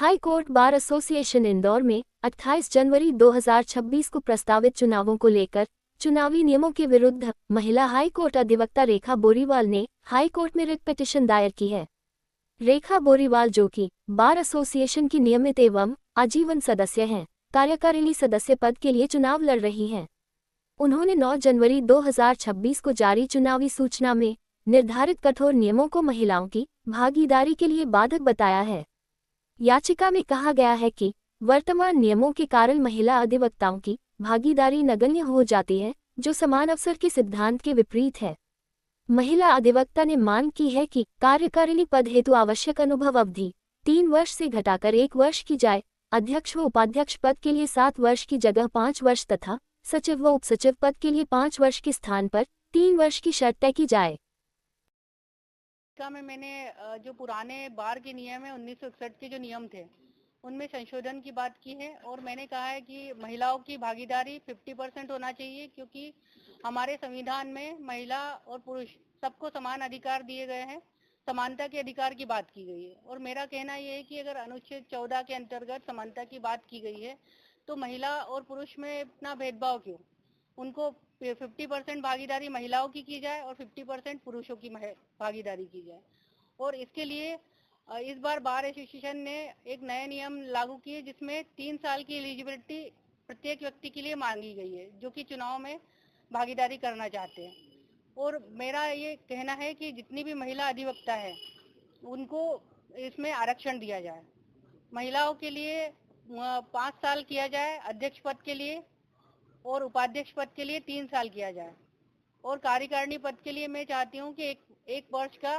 High court bar association Indore में 28 जनवरी 2026 को प्रस्तावित चुनावों को लेकर चुनावी नियमों के विरुद्ध महिला हाई कोर्ट अधिवक्ता रेखा बोरीवाल ने हाई कोर्ट में रिट पिटीशन दायर की है। रेखा बोरीवाल, जो कि बार एसोसिएशन की नियमित एवं आजीवन सदस्य हैं, कार्यकारिणी सदस्य पद के लिए चुनाव लड़ रही हैं। उन्होंने 9 जनवरी 2026 को जारी चुनावी सूचना में निर्धारित कठोर नियमों को महिलाओं की भागीदारी के लिए बाधक बताया है। याचिका में कहा गया है कि वर्तमान नियमों के कारण महिला अधिवक्ताओं की भागीदारी नगण्य हो जाती है, जो समान अवसर के सिद्धांत के विपरीत है। महिला अधिवक्ता ने मांग की है कि कार्यकारिणी पद हेतु आवश्यक अनुभव अवधि 3 वर्ष से घटाकर 1 वर्ष की जाए, अध्यक्ष व उपाध्यक्ष पद के लिए 7 वर्ष की जगह 5 वर्ष तथा सचिव व उपसचिव पद के लिए 5 वर्ष के स्थान पर 3 वर्ष की शर्त तय की जाए। में मैंने जो पुराने बार के नियम है 1961 के जो नियम थे उनमें संशोधन की बात की है और मैंने कहा है कि महिलाओं की भागीदारी 50% होना चाहिए, क्योंकि हमारे संविधान में महिला और पुरुष सबको समान अधिकार दिए गए हैं, समानता के अधिकार की बात की गई है। और मेरा कहना यह है कि अगर अनुच्छेद 14 के अंतर्गत समानता की बात की गई है तो महिला और पुरुष में इतना भेदभाव क्यों? उनको 50% भागीदारी महिलाओं की जाए और 50% पुरुषों की भागीदारी की जाए। और इसके लिए इस बार बार एसोसिएशन ने एक नए नियम लागू किए, जिसमें 3 साल की एलिजिबिलिटी प्रत्येक व्यक्ति के लिए मांगी गई है जो कि चुनाव में भागीदारी करना चाहते हैं। और मेरा ये कहना है कि जितनी भी महिला अधिवक्ता है उनको इसमें आरक्षण दिया जाए। महिलाओं के लिए 5 साल किया जाए अध्यक्ष पद के लिए, और उपाध्यक्ष पद के लिए 3 साल किया जाए। और कार्यकारिणी पद के लिए मैं चाहती हूँ कि एक वर्ष का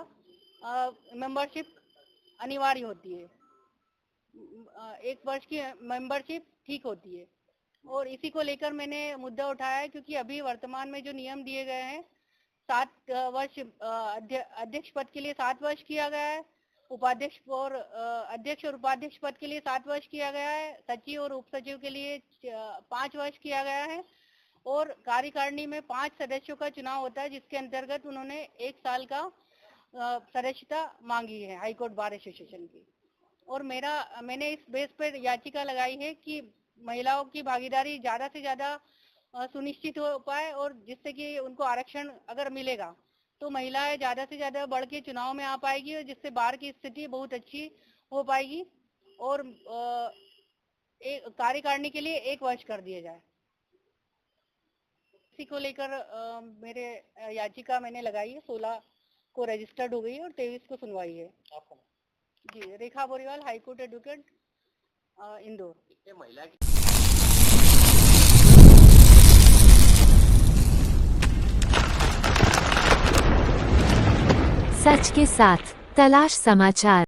मेंबरशिप अनिवार्य होती है, 1 वर्ष की मेंबरशिप ठीक होती है। और इसी को लेकर मैंने मुद्दा उठाया है, क्योंकि अभी वर्तमान में जो नियम दिए गए हैं 7 वर्ष अध्यक्ष पद के लिए 7 वर्ष किया गया है, उपाध्यक्ष और अध्यक्ष और उपाध्यक्ष पद के लिए 7 वर्ष किया गया है, सचिव और उपसचिव के लिए 5 वर्ष किया गया है। और कार्यकारिणी में 5 सदस्यों का चुनाव होता है, जिसके अंतर्गत उन्होंने 1 साल का सदस्यता मांगी है हाईकोर्ट बार एसोसिएशन की। और मैंने इस बेस पर याचिका लगाई है कि महिलाओं की भागीदारी ज़्यादा से ज़्यादा सुनिश्चित हो पाए, और जिससे कि उनको आरक्षण अगर मिलेगा तो महिलाएं ज़्यादा से ज़्यादा बढ़ के चुनाव में आ पाएगी, और जिससे बार की स्थिति बहुत अच्छी हो पाएगी। और कार्यकारिणी के लिए 1 वर्ष कर दिया जाए। इसी को लेकर मेरे याचिका मैंने लगाई है, 16 को रजिस्टर्ड हो गई है और 23 को सुनवाई है। जी, रेखा बोरीवाल, हाईकोर्ट एडवोकेट, इंदौर। सच के साथ तलाश समाचार।